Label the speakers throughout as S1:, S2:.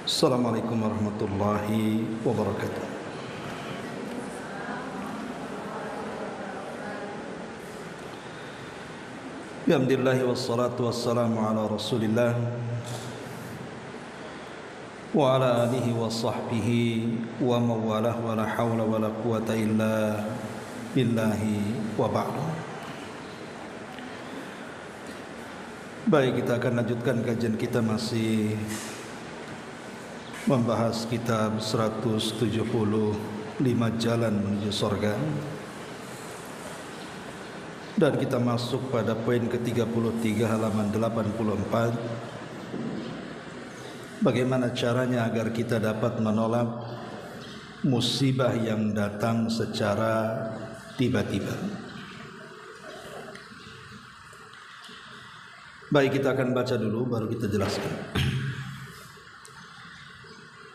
S1: Assalamualaikum warahmatullahi wabarakatuh. Alhamdulillah wassalatu wassalamu ala Rasulillah wa ala alihi wa sahbihi wa mawalah wa la hawla wa la quwata illa billahi wa ba'du. Baik, kita akan lanjutkan kajian kita, masih membahas kitab 175 Jalan Menuju Surga, dan kita masuk pada poin ke-33 halaman 84. Bagaimana caranya agar kita dapat menolak musibah yang datang secara tiba-tiba. Baik, kita akan baca dulu baru kita jelaskan.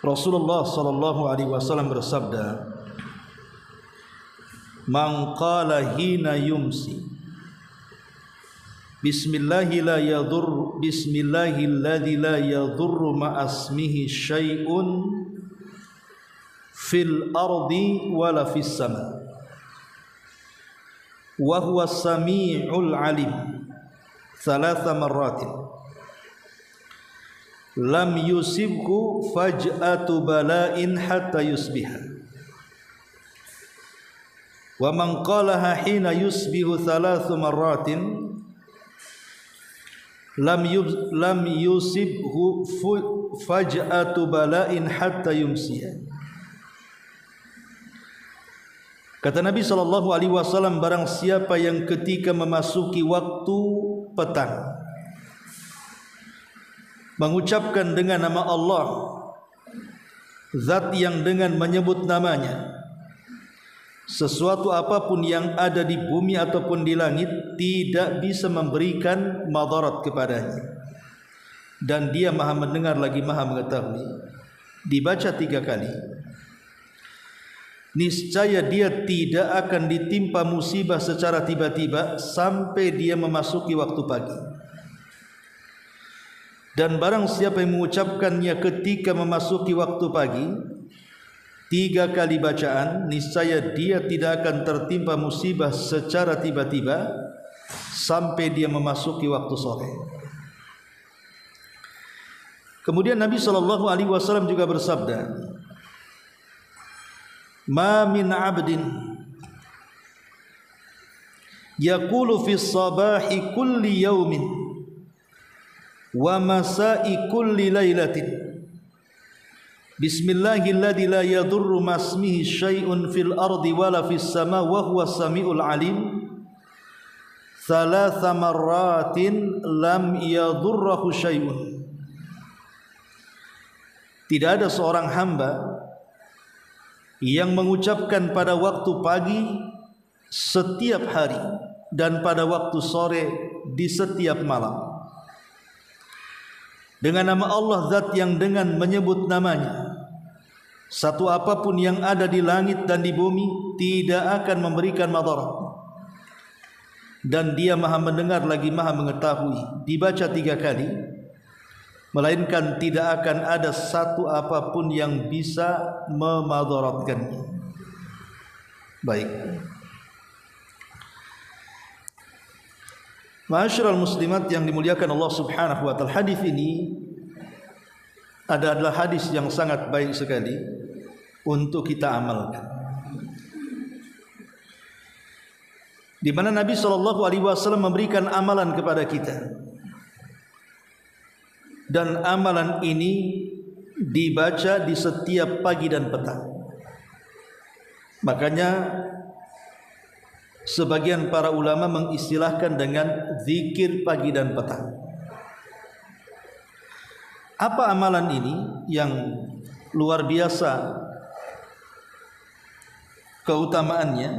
S1: Rasulullah sallallahu alaihi wasallam bersabda, "Man qala hina yumsi bismillahilladzi la yadurru ma'asmihi syai'un fil ardi wala fis sama wa huwa sami'ul alim thalatha marratin lam yusibhu faj'atu bala'in hatta yusbiha wa man qalaha hina yusbihu thalathu marratin lam yusibhu faj'atu bala'in hatta yumsiya." Kata Nabi SAW, barang siapa yang ketika memasuki waktu petang mengucapkan dengan nama Allah, zat yang dengan menyebut namanya sesuatu apapun yang ada di bumi ataupun di langit tidak bisa memberikan madarat kepadanya, dan dia maha mendengar lagi maha mengetahui, dibaca 3 kali, niscaya dia tidak akan ditimpa musibah secara tiba-tiba sampai dia memasuki waktu pagi. Dan barang siapa yang mengucapkannya ketika memasuki waktu pagi 3 kali bacaan, niscaya dia tidak akan tertimpa musibah secara tiba-tiba sampai dia memasuki waktu sore. Kemudian Nabi SAW juga bersabda, "Ma min 'abdin yaqulu fi sabahi kulli yawmin wa masa'i kulli lailatin bismillahilladzi la yadurru masmihi syai'un fil ardi wala fis sama wa huwa samiul alim thalatha marratin lam yadurruhu syai'un." Tidak ada seorang hamba yang mengucapkan pada waktu pagi setiap hari dan pada waktu sore di setiap malam dengan nama Allah, zat yang dengan menyebut namanya satu apapun yang ada di langit dan di bumi tidak akan memberikan madarat, dan dia maha mendengar lagi maha mengetahui, dibaca 3 kali, melainkan tidak akan ada satu apapun yang bisa memadaratkannya. Baik, ma'asyiral muslimat yang dimuliakan Allah Subhanahu wa ta'ala, hadis ini adalah hadis yang sangat baik sekali untuk kita amalkan, di mana Nabi SAW memberikan amalan kepada kita, dan amalan ini dibaca di setiap pagi dan petang. Makanya sebagian para ulama mengistilahkan dengan zikir pagi dan petang. Apa amalan ini yang luar biasa keutamaannya?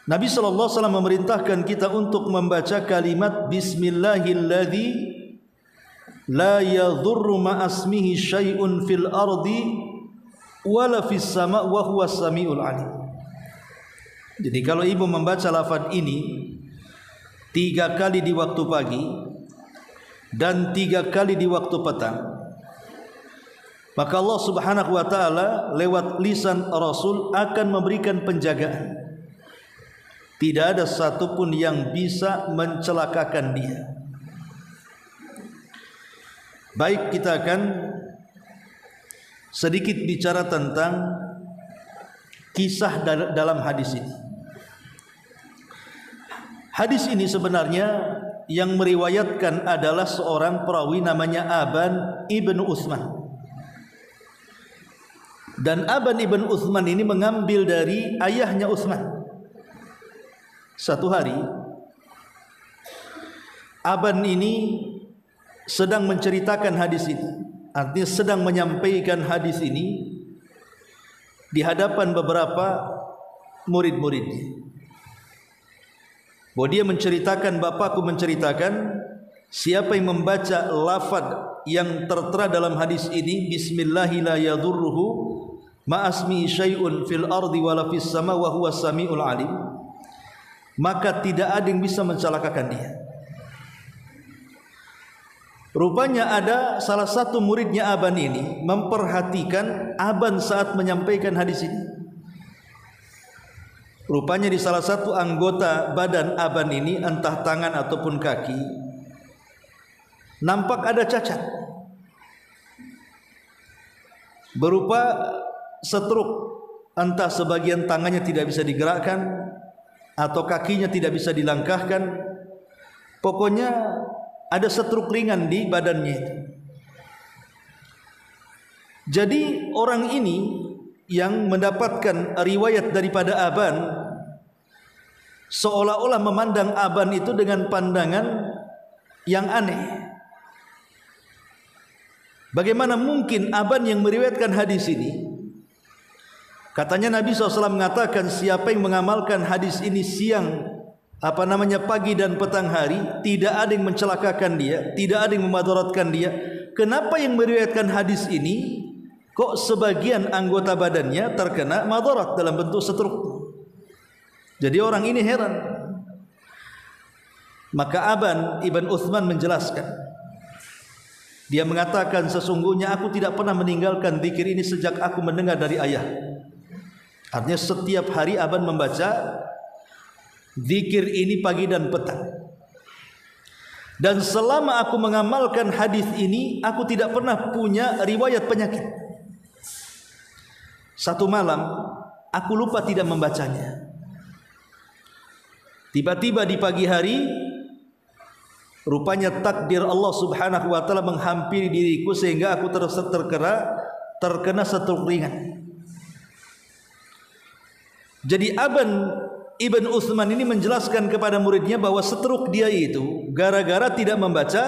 S1: Nabi SAW memerintahkan kita untuk membaca kalimat bismillahilladzi la yadurru ma'asmihi syai'un fil ardi wala fis sama wa huwa samiul alim. Jadi kalau ibu membaca lafaz ini 3 kali di waktu pagi, dan 3 kali di waktu petang, maka Allah Subhanahu wa taala lewat lisan Rasul akan memberikan penjagaan. Tidak ada satupun yang bisa mencelakakan dia. Baik, kita akan sedikit bicara tentang kisah dalam hadis ini. Hadis ini sebenarnya yang meriwayatkan adalah seorang perawi namanya Aban ibn Uthman. Dan Aban ibn Uthman ini mengambil dari ayahnya Uthman. Satu hari Aban ini sedang menceritakan hadis ini, artinya sedang menyampaikan hadis ini di hadapan beberapa murid-muridnya. Bahwa dia menceritakan, bapakku menceritakan, siapa yang membaca lafaz yang tertera dalam hadis ini, bismillahi la yadurruhu ma'asmi syai'un fil ardi wala fis sama wa huwas samiul alim, maka tidak ada yang bisa mencelakakan dia. Rupanya ada salah satu muridnya Aban ini memperhatikan Aban saat menyampaikan hadis ini. Rupanya di salah satu anggota badan Aban ini, entah tangan ataupun kaki, nampak ada cacat berupa stroke, entah sebagian tangannya tidak bisa digerakkan atau kakinya tidak bisa dilangkahkan. Pokoknya ada stroke ringan di badannya itu. Jadi orang ini yang mendapatkan riwayat daripada Aban seolah-olah memandang Aban itu dengan pandangan yang aneh. Bagaimana mungkin Aban yang meriwayatkan hadis ini? Katanya Nabi SAW mengatakan, siapa yang mengamalkan hadis ini siang, pagi dan petang hari, tidak ada yang mencelakakan dia, tidak ada yang memadaratkan dia. Kenapa yang meriwayatkan hadis ini kok sebagian anggota badannya terkena madarat dalam bentuk stroke? Jadi orang ini heran. Maka Aban ibn Uthman menjelaskan, dia mengatakan, sesungguhnya aku tidak pernah meninggalkan zikir ini sejak aku mendengar dari ayah. Artinya setiap hari Aban membaca zikir ini pagi dan petang. Dan selama aku mengamalkan hadis ini, aku tidak pernah punya riwayat penyakit. Satu malam aku lupa tidak membacanya. Tiba-tiba di pagi hari, rupanya takdir Allah Subhanahu wa taala menghampiri diriku sehingga aku terkena stroke ringan. Jadi Aban ibn Uthman ini menjelaskan kepada muridnya bahwa stroke dia itu gara-gara tidak membaca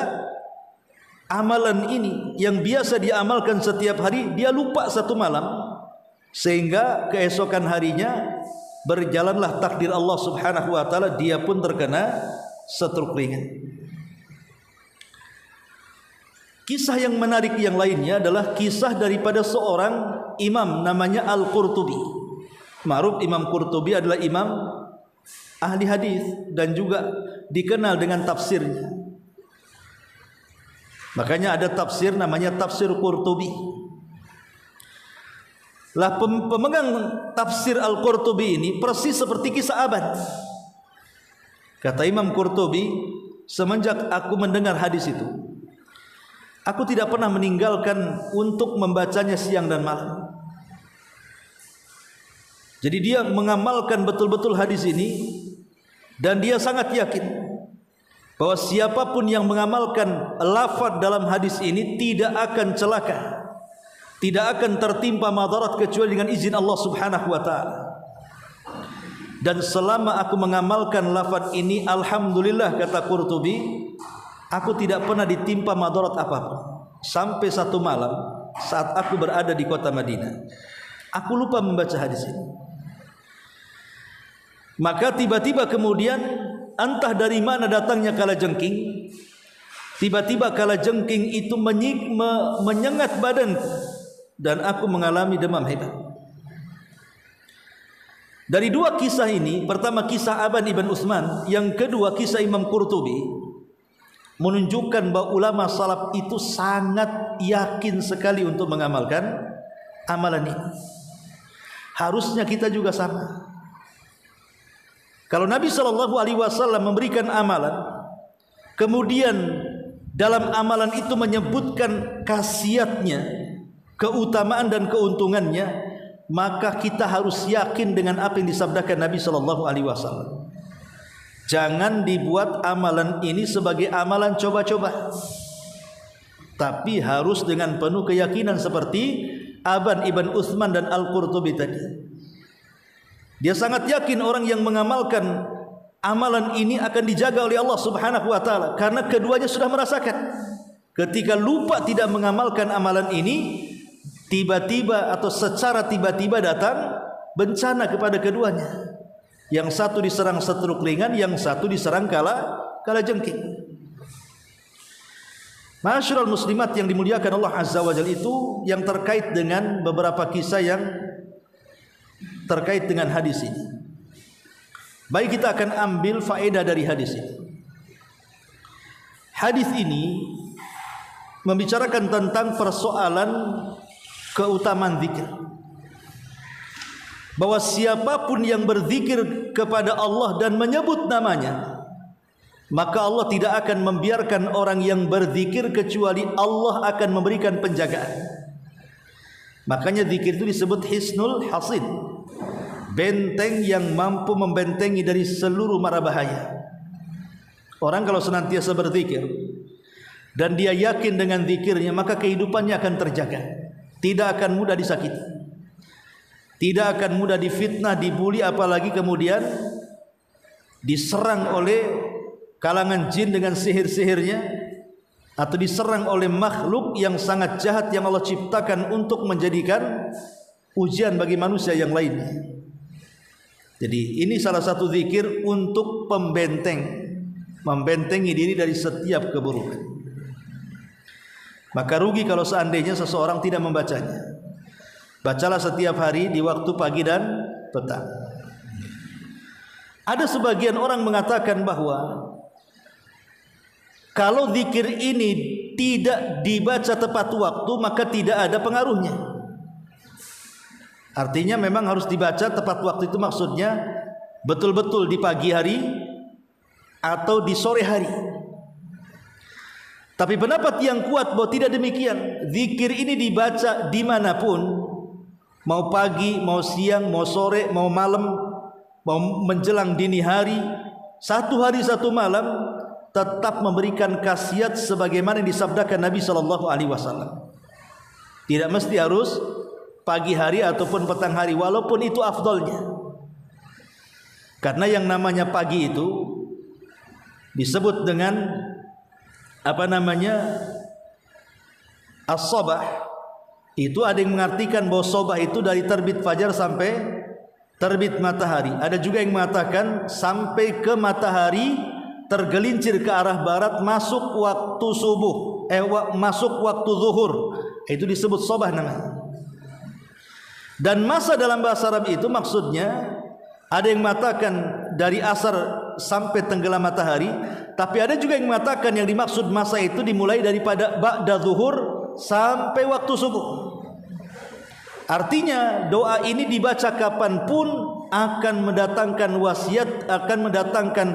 S1: amalan ini yang biasa diamalkan setiap hari. Dia lupa satu malam, sehingga keesokan harinya berjalanlah takdir Allah Subhanahu wa taala, dia pun terkena stroke ringan. Kisah yang menarik yang lainnya adalah kisah daripada seorang imam namanya Al-Qurtubi. Ma'ruf Imam Qurtubi adalah imam ahli hadis dan juga dikenal dengan tafsirnya. Makanya ada tafsir namanya tafsir Qurtubi. Lah pemegang tafsir Al-Qurtubi ini persis seperti kisah Aban. Kata Imam Qurtubi, semenjak aku mendengar hadis itu, aku tidak pernah meninggalkan untuk membacanya siang dan malam. Jadi dia mengamalkan betul-betul hadis ini, dan dia sangat yakin bahwa siapapun yang mengamalkan lafaz dalam hadis ini tidak akan celaka, tidak akan tertimpa madarat kecuali dengan izin Allah Subhanahu wa taala. Dan selama aku mengamalkan lafaz ini, alhamdulillah, kata Qurtubi, aku tidak pernah ditimpa madarat apapun. Sampai satu malam saat aku berada di kota Madinah, aku lupa membaca hadis ini. Maka tiba-tiba kemudian entah dari mana datangnya kalajengking. Tiba-tiba kalajengking itu menyengat badanku dan aku mengalami demam hebat. Dari dua kisah ini, pertama kisah Aban ibn Uthman, yang kedua kisah Imam Qurtubi, menunjukkan bahwa ulama salaf itu sangat yakin sekali untuk mengamalkan amalan ini. Harusnya kita juga sama. Kalau Nabi SAW memberikan amalan, kemudian dalam amalan itu menyebutkan khasiatnya, keutamaan dan keuntungannya, maka kita harus yakin dengan apa yang disabdakan Nabi SAW. Jangan dibuat amalan ini sebagai amalan coba-coba, tapi harus dengan penuh keyakinan seperti Aban Ibn Uthman dan Al-Qurtubi tadi. Dia sangat yakin orang yang mengamalkan amalan ini akan dijaga oleh Allah Subhanahu wa taala, karena keduanya sudah merasakan. Ketika lupa tidak mengamalkan amalan ini, tiba-tiba atau secara tiba-tiba datang bencana kepada keduanya. Yang satu diserang stroke ringan, yang satu diserang kala jengking. Ma'asyiral muslimat yang dimuliakan Allah Azza wa Jalla, itu yang terkait dengan beberapa kisah yang terkait dengan hadis ini. Baik, kita akan ambil faedah dari hadis ini. Hadis ini membicarakan tentang persoalan keutamaan zikir, bahwa siapapun yang berzikir kepada Allah dan menyebut namanya, maka Allah tidak akan membiarkan orang yang berzikir kecuali Allah akan memberikan penjagaan. Makanya zikir itu disebut hisnul hasin, benteng yang mampu membentengi dari seluruh mara bahaya. Orang kalau senantiasa berzikir dan dia yakin dengan zikirnya, maka kehidupannya akan terjaga, tidak akan mudah disakiti, tidak akan mudah difitnah, dibuli, apalagi kemudian diserang oleh kalangan jin dengan sihir-sihirnya, atau diserang oleh makhluk yang sangat jahat yang Allah ciptakan untuk menjadikan ujian bagi manusia yang lainnya. Jadi ini salah satu zikir untuk pembenteng, membentengi diri dari setiap keburukan. Maka rugi kalau seandainya seseorang tidak membacanya. Bacalah setiap hari di waktu pagi dan petang. Ada sebagian orang mengatakan bahwa kalau zikir ini tidak dibaca tepat waktu, maka tidak ada pengaruhnya. Artinya memang harus dibaca tepat waktu, itu maksudnya betul-betul di pagi hari atau di sore hari. Tapi pendapat yang kuat bahwa tidak demikian. Zikir ini dibaca dimanapun, mau pagi, mau siang, mau sore, mau malam, mau menjelang dini hari, satu hari satu malam, tetap memberikan khasiat sebagaimana yang disabdakan Nabi SAW. Tidak mesti harus pagi hari ataupun petang hari, walaupun itu afdolnya. Karena yang namanya pagi itu disebut dengan as-sabah. Itu ada yang mengartikan bahwa sabah itu dari terbit fajar sampai terbit matahari. Ada juga yang mengatakan sampai ke matahari tergelincir ke arah barat, masuk waktu subuh, masuk waktu zuhur, itu disebut sabah namanya. Dan masa dalam bahasa Arab itu maksudnya ada yang mengatakan dari asar sampai tenggelam matahari, tapi ada juga yang mengatakan yang dimaksud masa itu dimulai daripada ba'da zuhur sampai waktu subuh. Artinya doa ini dibaca kapanpun akan mendatangkan wasiat, akan mendatangkan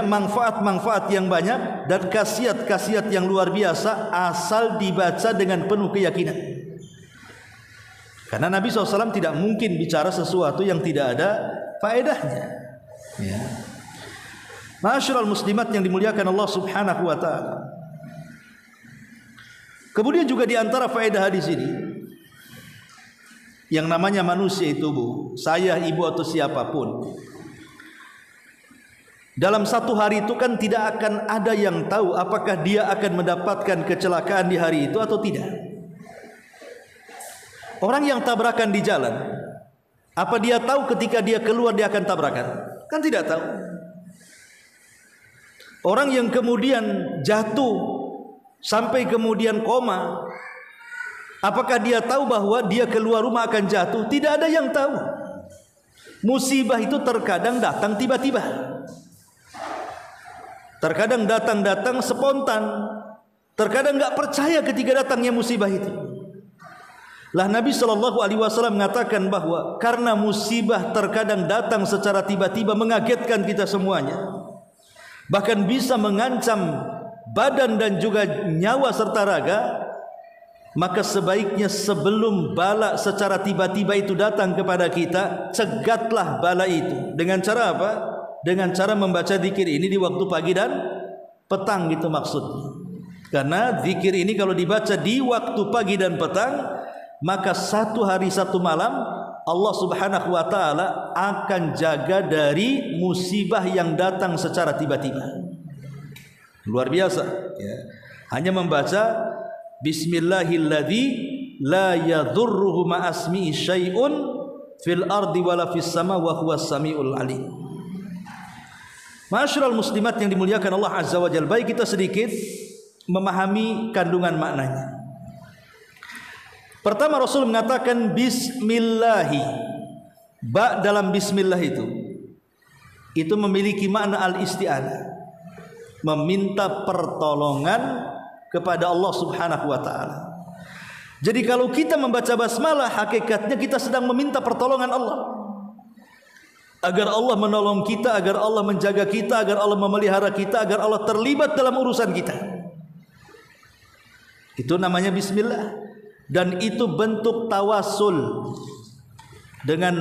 S1: manfaat-manfaat yang banyak dan khasiat-khasiat yang luar biasa, asal dibaca dengan penuh keyakinan. Karena Nabi SAW tidak mungkin bicara sesuatu yang tidak ada faedahnya. Ya. Ma'asyiral muslimat yang dimuliakan Allah Subhanahu wa taala. Kemudian juga di antara faedah hadis ini, yang namanya manusia itu, Bu, saya, ibu atau siapapun, dalam satu hari itu kan tidak akan ada yang tahu apakah dia akan mendapatkan kecelakaan di hari itu atau tidak. Orang yang tabrakan di jalan, apa dia tahu ketika dia keluar dia akan tabrakan? Kan tidak tahu. Orang yang kemudian jatuh sampai kemudian koma, apakah dia tahu bahwa dia keluar rumah akan jatuh? Tidak ada yang tahu. Musibah itu terkadang datang tiba-tiba. Terkadang datang spontan, terkadang enggak percaya ketika datangnya musibah itu. Lah Nabi SAW mengatakan bahwa karena musibah terkadang datang secara tiba-tiba mengagetkan kita semuanya, bahkan bisa mengancam badan dan juga nyawa serta raga, maka sebaiknya sebelum bala secara tiba-tiba itu datang kepada kita, cegatlah bala itu. Dengan cara apa? Dengan cara membaca zikir ini di waktu pagi dan petang, gitu maksudnya. Karena zikir ini kalau dibaca di waktu pagi dan petang, maka 1 hari 1 malam Allah Subhanahu wa taala akan jaga dari musibah yang datang secara tiba-tiba. Luar biasa ya. Hanya membaca bismillahilladzi la yadhurruhu ma'asmihi syai'un fil ardi wala fis sama wa huwas samiul alim. Ma'asyiral muslimat yang dimuliakan Allah Azza wa Jalla, baik kita sedikit memahami kandungan maknanya. Pertama, Rasul mengatakan bismillahi. Ba dalam bismillah itu memiliki makna al-isti'anah, meminta pertolongan kepada Allah Subhanahu wa taala. Jadi kalau kita membaca basmalah, hakikatnya kita sedang meminta pertolongan Allah, agar Allah menolong kita, agar Allah menjaga kita, agar Allah memelihara kita, agar Allah terlibat dalam urusan kita. Itu namanya bismillah. Dan itu bentuk tawasul dengan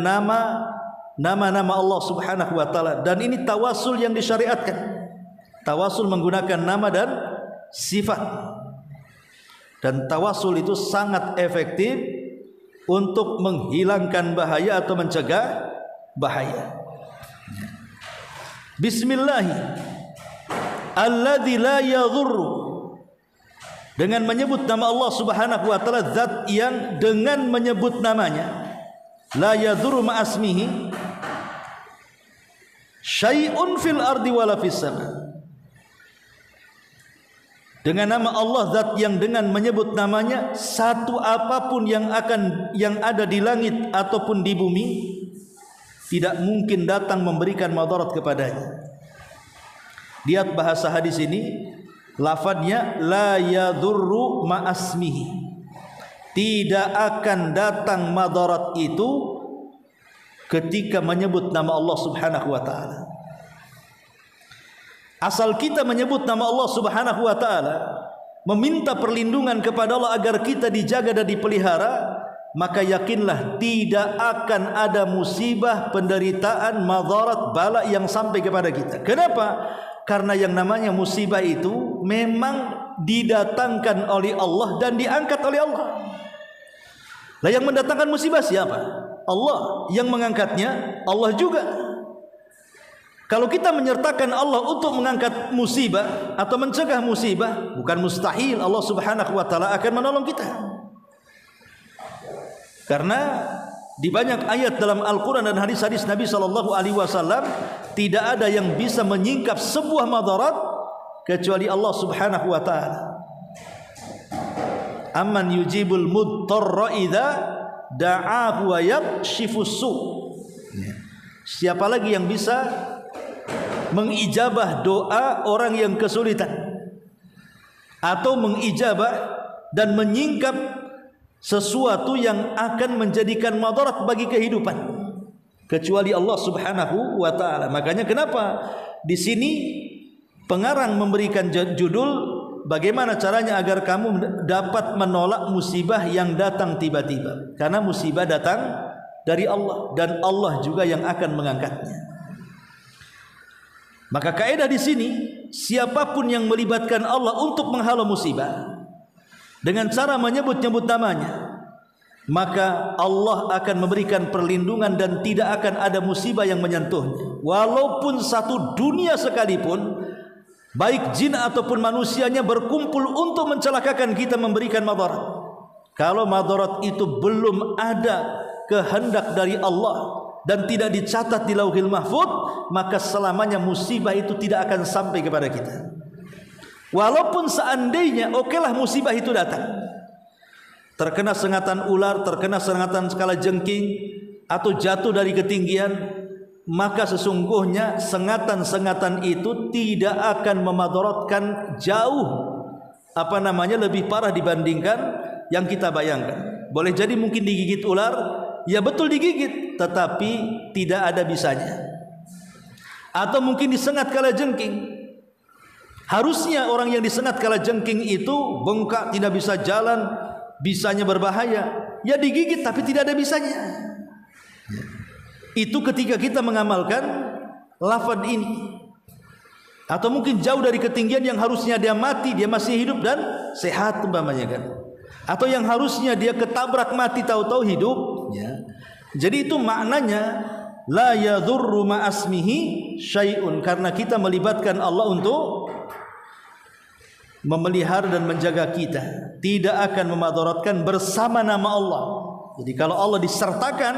S1: nama-nama Allah Subhanahu wa taala. Dan ini tawasul yang disyariatkan. Tawasul menggunakan nama dan sifat. Dan tawasul itu sangat efektif untuk menghilangkan bahaya atau mencegah bahaya. Bismillahi alladzi la yadhurru, dengan menyebut nama Allah Subhanahu wa taala, zat yang dengan menyebut namanya la yadhurru ma'asmihi syai'un fil ardi wala fis sama. Dengan nama Allah, zat yang dengan menyebut namanya, satu apapun yang ada di langit ataupun di bumi tidak mungkin datang memberikan madarat kepadanya. Lihat bahasa hadis ini, lafadznya la yadurru ma'asmihi, tidak akan datang madarat itu ketika menyebut nama Allah Subhanahu wa taala. Asal kita menyebut nama Allah Subhanahu wa taala, meminta perlindungan kepada Allah agar kita dijaga dan dipelihara, maka yakinlah tidak akan ada musibah, penderitaan, madarat, bala yang sampai kepada kita. Kenapa? Karena yang namanya musibah itu memang didatangkan oleh Allah dan diangkat oleh Allah. Lah yang mendatangkan musibah siapa? Allah. Yang mengangkatnya Allah juga. Kalau kita menyertakan Allah untuk mengangkat musibah atau mencegah musibah, bukan mustahil Allah Subhanahu wa taala akan menolong kita. Karena di banyak ayat dalam Al-Quran dan hadis-hadis Nabi SAW, tidak ada yang bisa menyingkap sebuah madarat kecuali Allah Subhanahu wa ta'ala. Amman yujibul mudtarra idza da'ahu wa yakshifus su. Siapa lagi yang bisa mengijabah doa orang yang kesulitan, atau mengijabah dan menyingkap sesuatu yang akan menjadikan madarat bagi kehidupan, kecuali Allah Subhanahu wa taala. Makanya kenapa di sini pengarang memberikan judul bagaimana caranya agar kamu dapat menolak musibah yang datang tiba-tiba. Karena musibah datang dari Allah dan Allah juga yang akan mengangkatnya. Maka kaidah di sini, siapapun yang melibatkan Allah untuk menghalau musibah dengan cara menyebut-nyebut namanya, maka Allah akan memberikan perlindungan dan tidak akan ada musibah yang menyentuhnya. Walaupun satu dunia sekalipun, baik jin ataupun manusianya berkumpul untuk mencelakakan kita, memberikan madarat, kalau madarat itu belum ada kehendak dari Allah dan tidak dicatat di Lauhil Mahfuz, maka selamanya musibah itu tidak akan sampai kepada kita. Walaupun seandainya okelah musibah itu datang, terkena sengatan ular, terkena sengatan skala jengking, atau jatuh dari ketinggian, maka sesungguhnya sengatan-sengatan itu tidak akan memadaratkan jauh lebih parah dibandingkan yang kita bayangkan. Boleh jadi mungkin digigit ular, ya betul digigit, tetapi tidak ada bisanya. Atau mungkin disengat kalajengking. Harusnya orang yang disengat kalajengking itu bengkak, tidak bisa jalan, bisanya berbahaya. Ya digigit tapi tidak ada bisanya. Itu ketika kita mengamalkan lafaz ini. Atau mungkin jauh dari ketinggian yang harusnya dia mati, dia masih hidup dan sehat umpamanya kan. Atau yang harusnya dia ketabrak mati tahu-tahu hidup, ya. Jadi itu maknanya la yadhurru ma'asmihi syai'un, karena kita melibatkan Allah untuk memelihara dan menjaga kita, tidak akan memadaratkan bersama nama Allah. Jadi kalau Allah disertakan,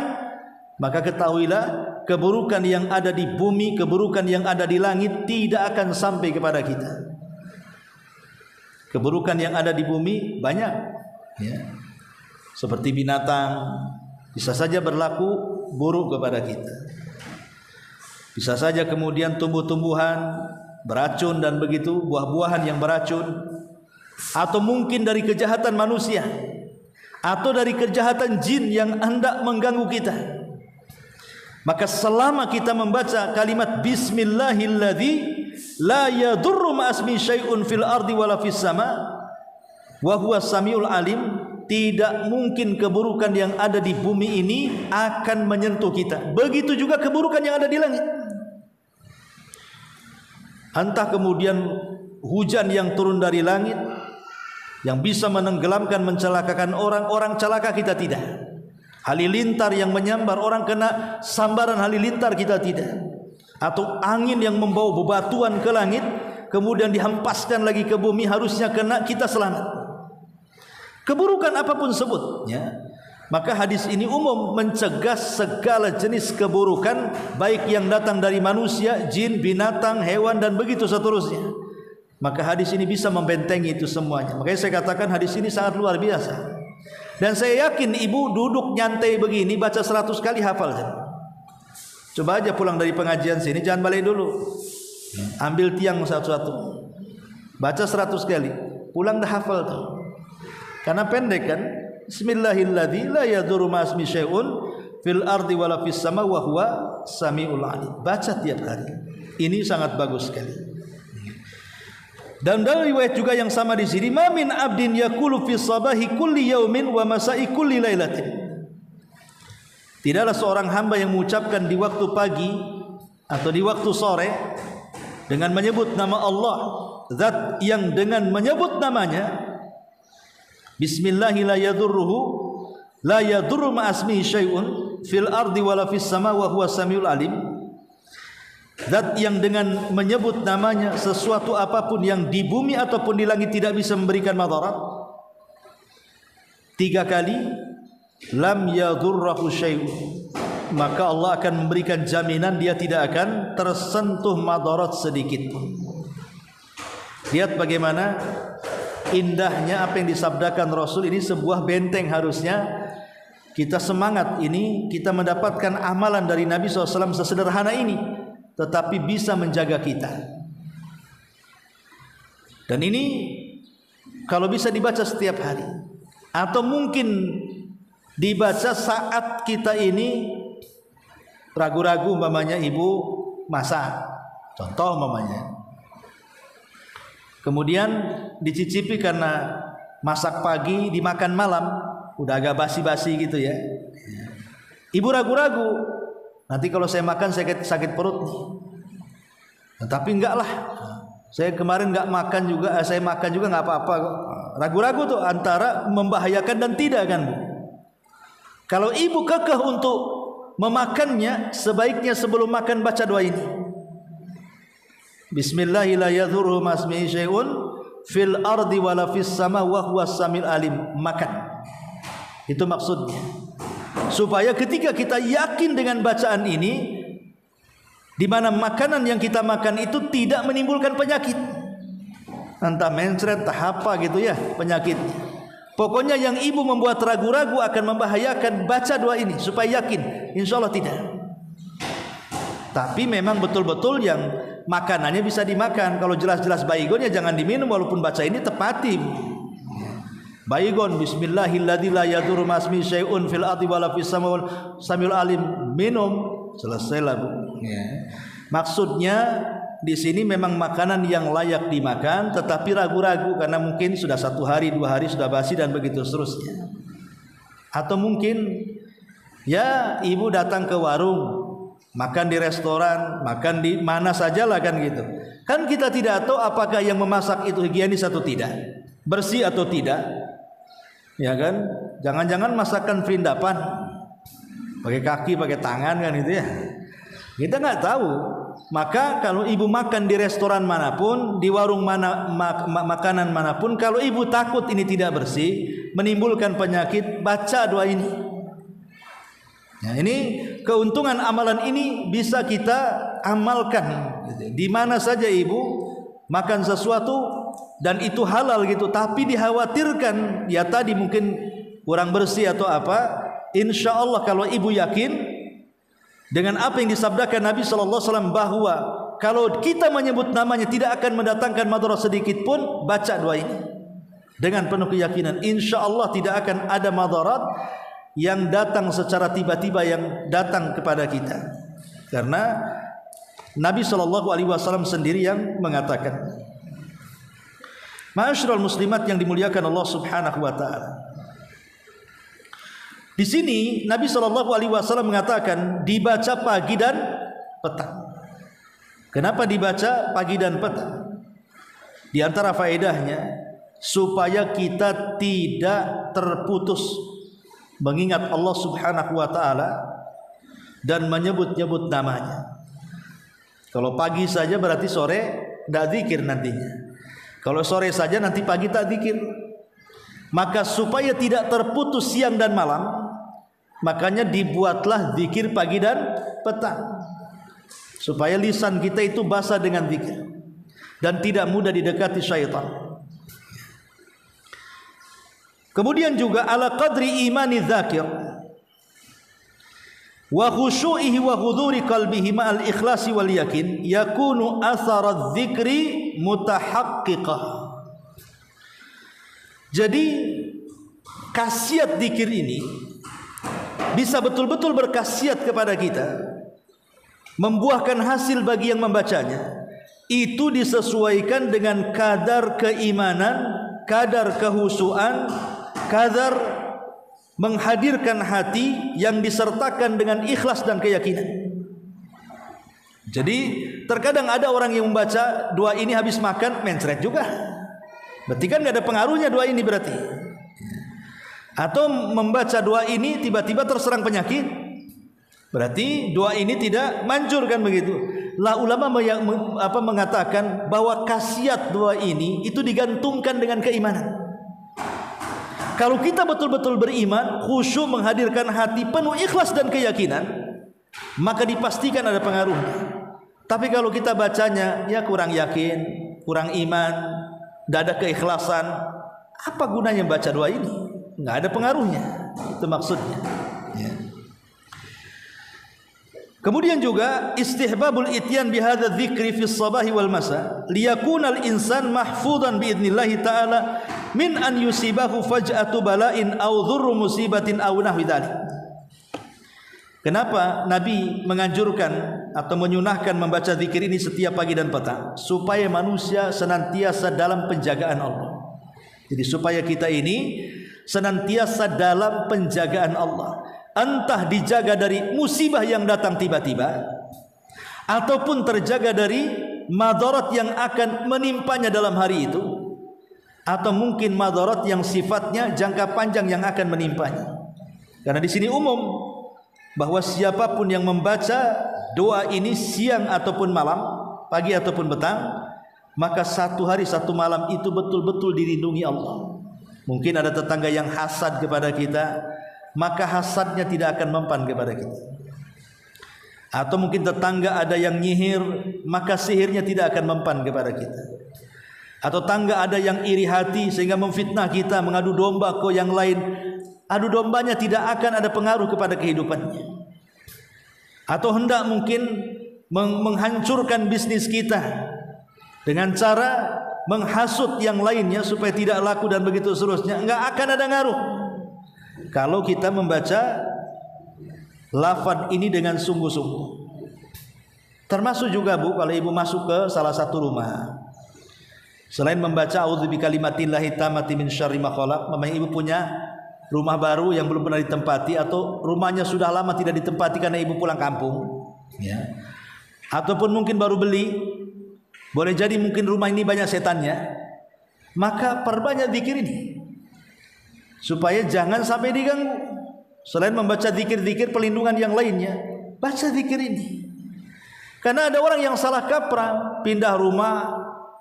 S1: maka ketahuilah keburukan yang ada di bumi, keburukan yang ada di langit tidak akan sampai kepada kita. Keburukan yang ada di bumi banyak, ya. Seperti binatang bisa saja berlaku buruk kepada kita. Bisa saja kemudian tumbuh-tumbuhan beracun dan begitu, buah-buahan yang beracun, atau mungkin dari kejahatan manusia, atau dari kejahatan jin yang hendak mengganggu kita. Maka selama kita membaca kalimat bismillahilladzi la yadurru ma'asmi syai'un fil ardi wala fis sama wa huwas samiul alim, tidak mungkin keburukan yang ada di bumi ini akan menyentuh kita. Begitu juga keburukan yang ada di langit. Entah kemudian hujan yang turun dari langit yang bisa menenggelamkan, mencelakakan orang celaka, kita tidak. Halilintar yang menyambar, orang kena sambaran halilintar, kita tidak. Atau angin yang membawa bebatuan ke langit kemudian dihempaskan lagi ke bumi, harusnya kena, kita selamat. Keburukan apapun sebut, ya. Maka hadis ini umum mencegah segala jenis keburukan, baik yang datang dari manusia, jin, binatang, hewan dan begitu seterusnya. Maka hadis ini bisa membentengi itu semuanya. Makanya saya katakan hadis ini sangat luar biasa. Dan saya yakin ibu duduk nyantai begini baca 100 kali hafal. Coba aja pulang dari pengajian sini, jangan balik dulu. Ambil tiang satu-satu, baca 100 kali, pulang dah hafal tuh. Karena pendek kan. Bismillahilladzi la yadurru ma'asmi syai'un fil ardi wala fis sama wa huwa samiul alim. Baca tiap hari. Ini sangat bagus sekali. Dan dalam riwayat juga yang sama di sini, ma min abdin yaqulu fi sabahi kulli yaumin wa masa'i kulli lailatin. Tidaklah seorang hamba yang mengucapkan di waktu pagi atau di waktu sore dengan menyebut nama Allah, zat yang dengan menyebut namanya bismillahi la yadurru ma'asmihi syai'un fil ardi wala fis sama wa huwa samiul alim, zat yang dengan menyebut namanya sesuatu apapun yang di bumi ataupun di langit tidak bisa memberikan madarat 3 kali, lam yadurruhu syai'un, maka Allah akan memberikan jaminan dia tidak akan tersentuh madarat sedikit pun. Lihat bagaimana indahnya apa yang disabdakan Rasul ini, sebuah benteng. Harusnya kita semangat ini, kita mendapatkan amalan dari Nabi SAW sesederhana ini, tetapi bisa menjaga kita. Dan ini kalau bisa dibaca setiap hari, atau mungkin dibaca saat kita ini ragu-ragu, umpamanya ibu masak, contoh umpamanya, kemudian dicicipi karena masak pagi dimakan malam, udah agak basi-basi gitu ya. Ibu ragu-ragu, nanti kalau saya makan saya sakit perut nih. Nah, tapi enggak lah, saya kemarin enggak makan juga, saya makan juga enggak apa-apa. Ragu-ragu tuh antara membahayakan dan tidak kan Bu. Kalau ibu kekeh untuk memakannya, sebaiknya sebelum makan baca doa ini. Bismillahi la yadhurru ma'asmihi syai'un fil ardi wala fis sama wa huwas samil alim. Makan. Itu maksudnya. Supaya ketika kita yakin dengan bacaan ini, di mana makanan yang kita makan itu tidak menimbulkan penyakit. Entah mencret, entah apa gitu ya penyakitnya. Pokoknya yang ibu membuat ragu-ragu akan membahayakan, baca doa ini supaya yakin. Insya Allah tidak. Tapi memang betul-betul yang makanannya bisa dimakan. Kalau jelas-jelas baygon ya jangan diminum, walaupun baca ini tepati. Baygon, bismillahilladzi la yadurru ma'asmihi syai'un fil ardi wala fis samawati samiul alim, minum, selesailah Bu. Ya. Maksudnya di sini memang makanan yang layak dimakan, tetapi ragu-ragu karena mungkin sudah 1 hari 2 hari sudah basi dan begitu seterusnya. Atau mungkin ya ibu datang ke warung, makan di restoran, makan di mana sajalah kan gitu. Kan kita tidak tahu apakah yang memasak itu higienis atau tidak, bersih atau tidak. Ya kan? Jangan-jangan masakan perindapan, pakai kaki, pakai tangan kan itu ya. Kita nggak tahu. Maka kalau ibu makan di restoran manapun, di warung makanan manapun, kalau ibu takut ini tidak bersih, menimbulkan penyakit, baca doa ini. Ya, ini keuntungan amalan ini bisa kita amalkan. Di mana saja ibu makan sesuatu dan itu halal gitu, tapi dikhawatirkan ya tadi mungkin kurang bersih atau apa. Insya Allah kalau ibu yakin dengan apa yang disabdakan Nabi SAW bahwa kalau kita menyebut namanya tidak akan mendatangkan madarat sedikit pun, baca doa ini dengan penuh keyakinan, insya Allah tidak akan ada madarat yang datang secara tiba-tiba yang datang kepada kita, karena Nabi SAW sendiri yang mengatakan. Ma'asyiral muslimat yang dimuliakan Allah Subhanahu wa taala. Di sini Nabi SAW mengatakan dibaca pagi dan petang. Kenapa dibaca pagi dan petang? Di antara faedahnya supaya kita tidak terputus mengingat Allah Subhanahu wa taala dan menyebut-nyebut namanya. Kalau pagi saja berarti sore tidak zikir nantinya. Kalau sore saja nanti pagi tak zikir. Maka supaya tidak terputus siang dan malam, makanya dibuatlah zikir pagi dan petang, supaya lisan kita itu basah dengan zikir dan tidak mudah didekati syaitan. Kemudian juga ala qadri imani dzakir wa khusyu'ihi wa huduri qalbihi ma'al ikhlasi wal yakin yakunu athara dzikri mutahaqqiqah. Jadi khasiat zikir ini bisa betul-betul berkhasiat kepada kita, membuahkan hasil bagi yang membacanya. Itu disesuaikan dengan kadar keimanan, kadar kehusuan, kadar menghadirkan hati yang disertakan dengan ikhlas dan keyakinan. Jadi terkadang ada orang yang membaca doa ini habis makan mencret juga, berarti kan nggak ada pengaruhnya doa ini berarti. Atau membaca doa ini tiba-tiba terserang penyakit, berarti doa ini tidak manjur kan begitu. Lah ulama mengatakan bahwa khasiat doa ini itu digantungkan dengan keimanan. Kalau kita betul-betul beriman, khusyuk, menghadirkan hati penuh ikhlas dan keyakinan, maka dipastikan ada pengaruhnya. Tapi kalau kita bacanya ya kurang yakin, kurang iman, tidak ada keikhlasan, apa gunanya baca doa ini? Nggak ada pengaruhnya. Itu maksudnya ya. Kemudian juga istihbabul ityan bihadza dzikri fi shabahi wal masa liyakuna al insan mahfuzan biidznillah taala min an yusibahu faj'atu bala'in aw dhurru musibatin aw nahwi dzalik. Kenapa Nabi menganjurkan atau menyunahkan membaca zikir ini setiap pagi dan petang? Supaya manusia senantiasa dalam penjagaan Allah. Jadi supaya kita ini senantiasa dalam penjagaan Allah, entah dijaga dari musibah yang datang tiba-tiba ataupun terjaga dari madarat yang akan menimpanya dalam hari itu, atau mungkin madarat yang sifatnya jangka panjang yang akan menimpanya. Karena di sini umum bahwa siapapun yang membaca doa ini siang ataupun malam, pagi ataupun petang, maka 1 hari 1 malam itu betul-betul dilindungi Allah. Mungkin ada tetangga yang hasad kepada kita, maka hasadnya tidak akan mempan kepada kita. Atau mungkin tetangga ada yang nyihir, maka sihirnya tidak akan mempan kepada kita. Atau tangga ada yang iri hati sehingga memfitnah kita, mengadu domba ke yang lain, adu dombanya tidak akan ada pengaruh kepada kehidupannya. Atau hendak mungkin menghancurkan bisnis kita dengan cara menghasut yang lainnya supaya tidak laku dan begitu seterusnya, enggak akan ada ngaruh kalau kita membaca lafaz ini dengan sungguh-sungguh. Termasuk juga Bu, kalau ibu masuk ke salah satu rumah, selain membaca a'udzu bikalimatillahi tammati min syarri ma khalaq, memang ibu punya rumah baru yang belum pernah ditempati, atau rumahnya sudah lama tidak ditempati karena ibu pulang kampung, ya, ataupun mungkin baru beli, boleh jadi mungkin rumah ini banyak setannya, maka perbanyak zikir ini supaya jangan sampai diganggu. Selain membaca zikir-zikir pelindungan yang lainnya, baca zikir ini. Karena ada orang yang salah kaprah, pindah rumah,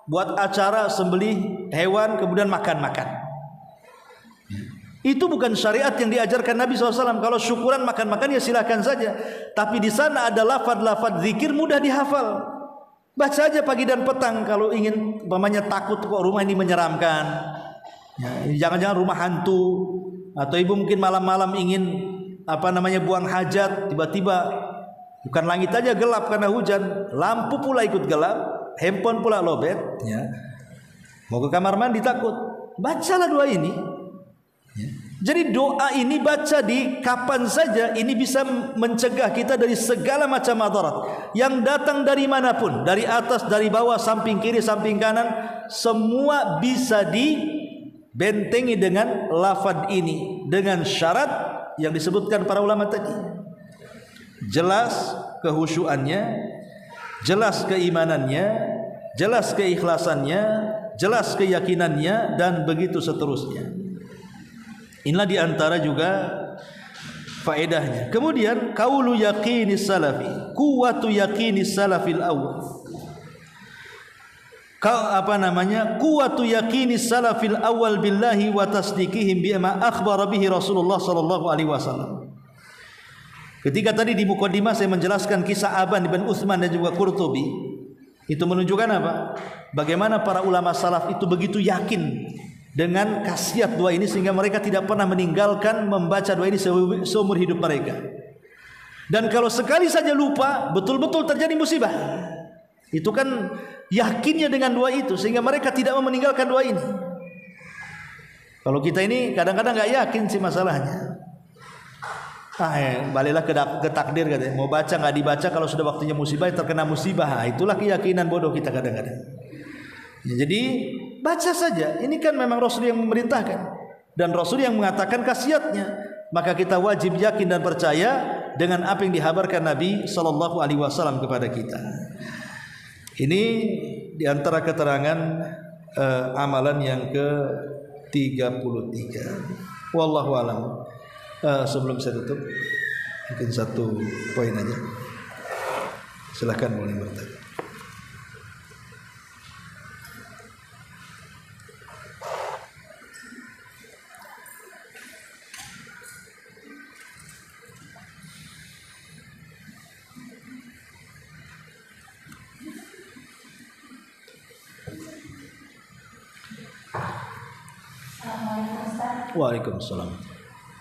S1: buat acara sembelih hewan, kemudian makan-makan. Itu bukan syariat yang diajarkan Nabi SAW. Kalau syukuran makan-makan ya silakan saja, tapi di sana ada lafaz-lafaz zikir mudah dihafal. Baca aja pagi dan petang kalau ingin, umpamanya takut kok rumah ini menyeramkan, ya, jangan-jangan rumah hantu, atau ibu mungkin malam-malam ingin buang hajat, tiba-tiba bukan langit aja gelap karena hujan, lampu pula ikut gelap, handphone pula lobet, ya. Mau ke kamar mandi takut, bacalah doa ini, ya. Jadi doa ini baca di kapan saja, ini bisa mencegah kita dari segala macam madarat yang datang dari manapun, dari atas, dari bawah, samping kiri, samping kanan, semua bisa dibentengi dengan lafaz ini, dengan syarat yang disebutkan para ulama tadi. Jelas kehusyuannya, jelas keimanannya, jelas keikhlasannya, jelas keyakinannya, dan begitu seterusnya. Inilah diantara juga faedahnya. Kemudian qaulu yaqinis salafi, quwwatu yaqinis salafil awwal. Quwwatu yaqinis salafil awwal billahi wa tasdiqihim bima akhbara bihi Rasulullah sallallahu alaihi wasallam. Ketika tadi di mukadimah saya menjelaskan kisah Aban bin Utsman dan juga Qurtubi, itu menunjukkan apa? Bagaimana para ulama salaf itu begitu yakin dengan khasiat doa ini sehingga mereka tidak pernah meninggalkan membaca doa ini seumur hidup mereka. Dan kalau sekali saja lupa, betul-betul terjadi musibah. Itu kan yakinnya dengan doa itu sehingga mereka tidak mau meninggalkan doa ini. Kalau kita ini kadang-kadang nggak yakin sih masalahnya. Baliklah ke takdir katanya. Mau baca nggak dibaca, kalau sudah waktunya musibah terkena musibah. Itulah keyakinan bodoh kita kadang-kadang. Ya, jadi baca saja. Ini kan memang Rasul yang memerintahkan dan Rasul yang mengatakan khasiatnya. Maka kita wajib yakin dan percaya dengan apa yang dihabarkan Nabi sallallahu alaihi wasallam kepada kita. Ini diantara keterangan amalan yang ke-33. Wallahu a'lam. Sebelum saya tutup, mungkin satu poin aja. Silakan boleh bertanya. Waalaikumsalam.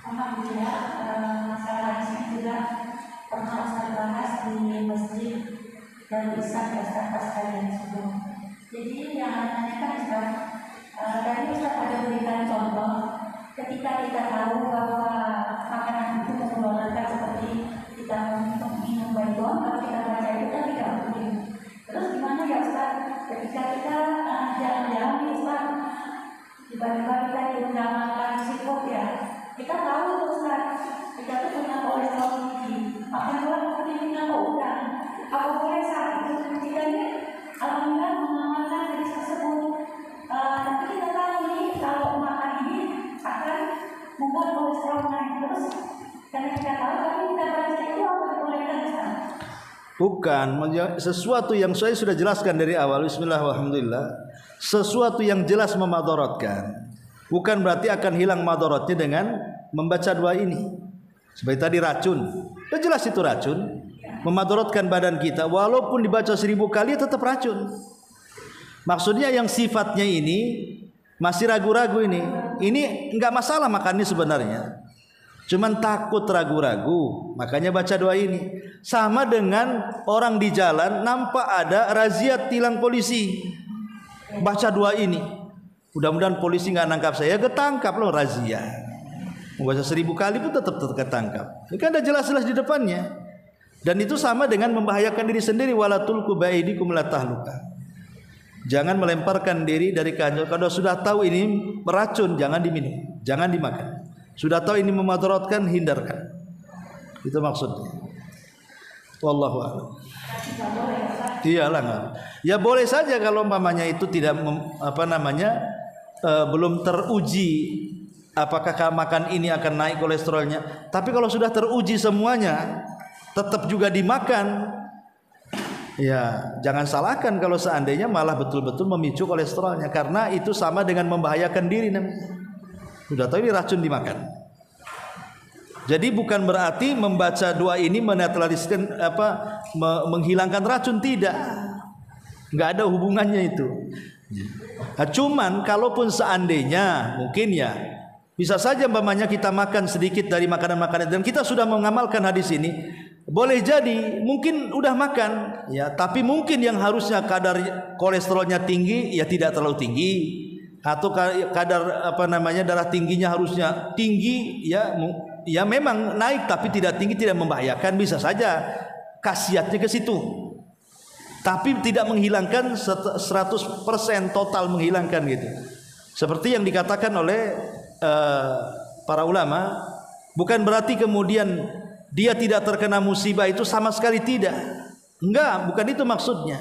S2: Alhamdulillah, masalah ini juga pernah Ustaz bahas di masjid dan Ustaz sekalian sebelum. Jadi yang menanyakan Ustaz, tadi Ustaz ada berikan contoh ketika kita tahu bahwa makanan itu mengeluarkan seperti kita minum baygon, kalau kita baca itu kan tidak mungkin. Terus gimana ya Ustaz ketika kita jalan-jalan nih Ustaz, tiba-tiba kita diundang makan seafood ya, kita tahu Ustaz kita tuh punya kolesterol tinggi, makan luar seperti minyak udang, apa boleh saat itu ketika ini alhamdulillah mengamalkan jenis tersebut, tapi kita tahu nih kalau makan ini akan membuat kolesterol naik terus, karena kita tahu tapi kita baca itu apa dibolehkan Ustaz?
S1: Bukan, sesuatu yang saya sudah jelaskan dari awal. Bismillah walhamdulillah. Sesuatu yang jelas memadaratkan, bukan berarti akan hilang madaratnya dengan membaca doa ini. Seperti tadi racun, sudah jelas itu racun, memadaratkan badan kita. Walaupun dibaca 1000 kali tetap racun. Maksudnya yang sifatnya ini masih ragu-ragu ini enggak masalah makannya sebenarnya. cuman takut ragu-ragu, makanya baca doa ini. Sama dengan orang di jalan nampak ada razia tilang polisi, baca doa ini, mudah-mudahan polisi nggak nangkap saya. Ketangkap loh razia, membaca 1000 kali pun tetap ketangkap. Ini kan ada jelas-jelas di depannya. Dan itu sama dengan membahayakan diri sendiri. Wala tulqu biaidikum ila tahluka. Jangan melemparkan diri dari kehancuran. Kalau sudah tahu ini beracun, jangan diminum, jangan dimakan. Sudah tahu ini memudaratkan, hindarkan. Itu maksudnya. Wallahu a'lam. Iyalah enggak. Ya boleh saja kalau umpamanya itu tidak belum teruji apakah makan ini akan naik kolesterolnya. Tapi kalau sudah teruji semuanya tetap juga dimakan, ya jangan salahkan kalau seandainya malah betul-betul memicu kolesterolnya, karena itu sama dengan membahayakan diri namanya. Sudah tahu ini racun dimakan. Jadi bukan berarti membaca doa ini menetraliskan menghilangkan racun, tidak. Enggak ada hubungannya itu. Nah, cuman kalaupun seandainya mungkin ya bisa saja umpamanya kita makan sedikit dari makanan-makanan dan kita sudah mengamalkan hadis ini, boleh jadi mungkin udah makan ya, tapi mungkin yang harusnya kadar kolesterolnya tinggi ya tidak terlalu tinggi, atau kadar darah tingginya harusnya tinggi ya memang naik tapi tidak tinggi, tidak membahayakan. Bisa saja khasiatnya ke situ, tapi tidak menghilangkan 100% total menghilangkan gitu. Seperti yang dikatakan oleh para ulama, bukan berarti kemudian dia tidak terkena musibah itu sama sekali tidak. Enggak, bukan itu maksudnya.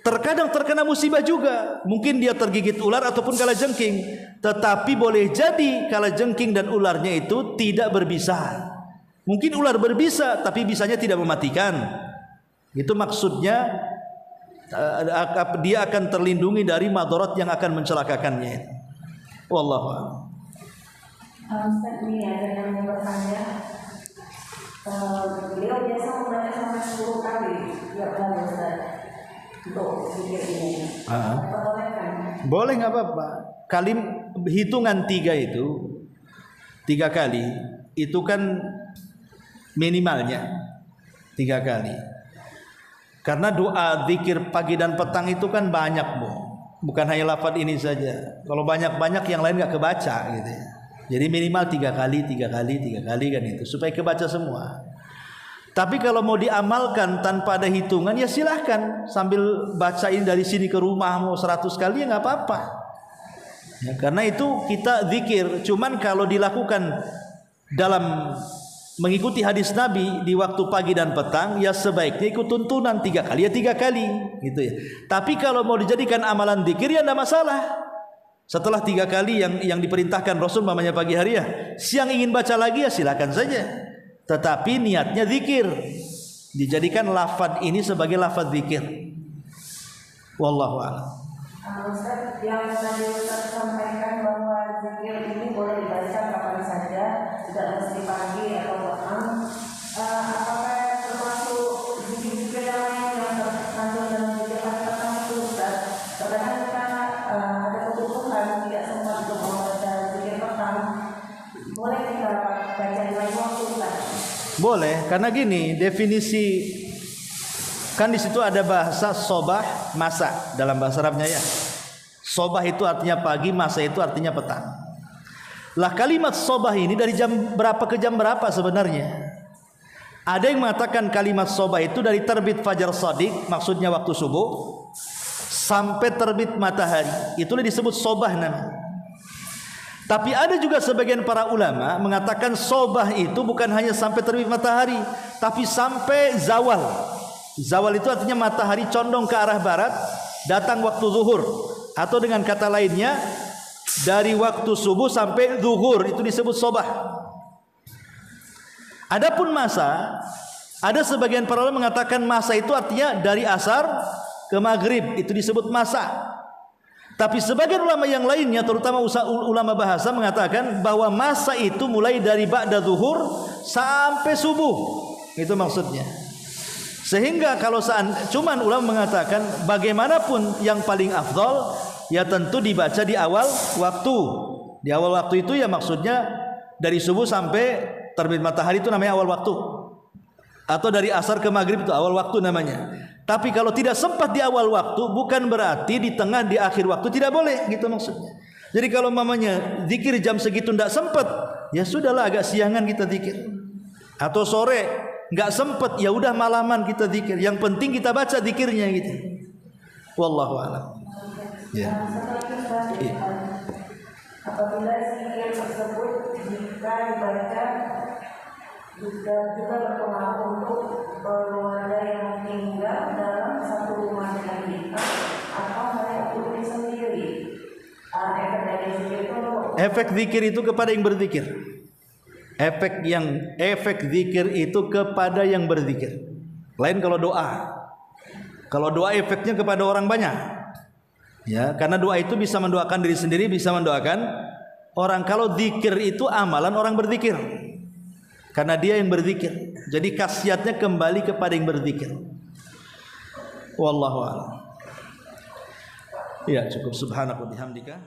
S1: Terkadang terkena musibah juga, mungkin dia tergigit ular ataupun kalajengking, tetapi boleh jadi kalajengking dan ularnya itu tidak berbisa. Mungkin ular berbisa tapi bisanya tidak mematikan. Itu maksudnya dia akan terlindungi dari madarat yang akan mencelakakannya. Wallahu a'lam.
S2: Ustaz, ini ada yang bertanya, beliau biasa membaca sampai 10 kali tiap kali Ustaz untuk zikir ini.
S1: Boleh, nggak apa-apa. Hitungan 3 itu 3 kali itu kan minimalnya 3 kali. Karena doa zikir pagi dan petang itu kan banyak, Bu. Bukan hanya lafaz ini saja. Kalau banyak-banyak yang lain nggak kebaca gitu ya. Jadi minimal 3 kali kan itu supaya kebaca semua. Tapi kalau mau diamalkan tanpa ada hitungan ya silahkan sambil bacain dari sini ke rumah mau 100 kali ya nggak apa-apa. Ya, karena itu kita zikir. Cuman kalau dilakukan dalam mengikuti hadis Nabi di waktu pagi dan petang ya sebaiknya ikut tuntunan 3 kali ya 3 kali gitu ya. Tapi kalau mau dijadikan amalan zikir ya tidak masalah. Setelah 3 kali yang diperintahkan Rasul mamanya pagi hari ya, siang ingin baca lagi ya silakan saja. Tetapi niatnya zikir, dijadikan lafaz ini sebagai lafaz zikir. Wallahu a'lam.
S2: Ustaz, yang tadi Ustaz sampaikan bahwa zikir ini boleh dibaca kapan saja, tidak mesti pagi atau petang. Apakah termasuk zikir-zikir yang lain yang terkandung dalam zikir petang itu Ustaz? Terkadang kita ada kebutuhan tidak sempat untuk membaca zikir petang. Boleh kita baca di lain waktu Ustaz?
S1: Boleh, karena gini definisi kan di situ ada bahasa sobah masa dalam bahasa Arabnya ya. Sobah itu artinya pagi, masa itu artinya petang. Lah kalimat sobah ini dari jam berapa ke jam berapa sebenarnya? Ada yang mengatakan kalimat sobah itu dari terbit fajar shadiq, maksudnya waktu subuh, sampai terbit matahari. Itulah disebut sobah namanya. Tapi ada juga sebagian para ulama mengatakan sobah itu bukan hanya sampai terbit matahari, tapi sampai zawal. Zawal itu artinya matahari condong ke arah barat, datang waktu zuhur. Atau dengan kata lainnya, dari waktu subuh sampai zuhur, itu disebut sobah. Adapun masa, ada sebagian para ulama mengatakan masa itu artinya dari asar ke maghrib, itu disebut masa. Tapi sebagian ulama yang lainnya, terutama ulama bahasa, mengatakan bahwa masa itu mulai dari ba'da zuhur sampai subuh. Itu maksudnya. Sehingga kalau cuman ulama mengatakan bagaimanapun yang paling afdal ya tentu dibaca di awal waktu. Di awal waktu itu ya maksudnya dari subuh sampai terbit matahari itu namanya awal waktu. Atau dari asar ke maghrib itu awal waktu namanya. Tapi kalau tidak sempat di awal waktu, bukan berarti di tengah, di akhir waktu tidak boleh, gitu maksudnya. Jadi kalau mamanya zikir jam segitu tidak sempat, ya sudahlah agak siangan kita zikir. Atau sore nggak sempat, ya udah malaman kita zikir. Yang penting kita baca zikirnya gitu. Wallahu a'lam. Ya. Ya.
S2: Apabila zikir tersebut jika dibaca juga berpengaruh untuk keluarga yang tinggal dalam satu rumah dengan kita atau hanya untuk diri sendiri. Efek dari zikir itu,
S1: efek zikir itu kepada yang berzikir. Efek zikir itu kepada yang berzikir. Lain kalau doa. Kalau doa efeknya kepada orang banyak. Ya, karena doa itu bisa mendoakan diri sendiri, bisa mendoakan orang. Kalau zikir itu amalan orang berzikir. Karena dia yang berzikir. Jadi khasiatnya kembali kepada yang berzikir. Wallahu a'lam. Ya, cukup subhanaka wa bihamdika.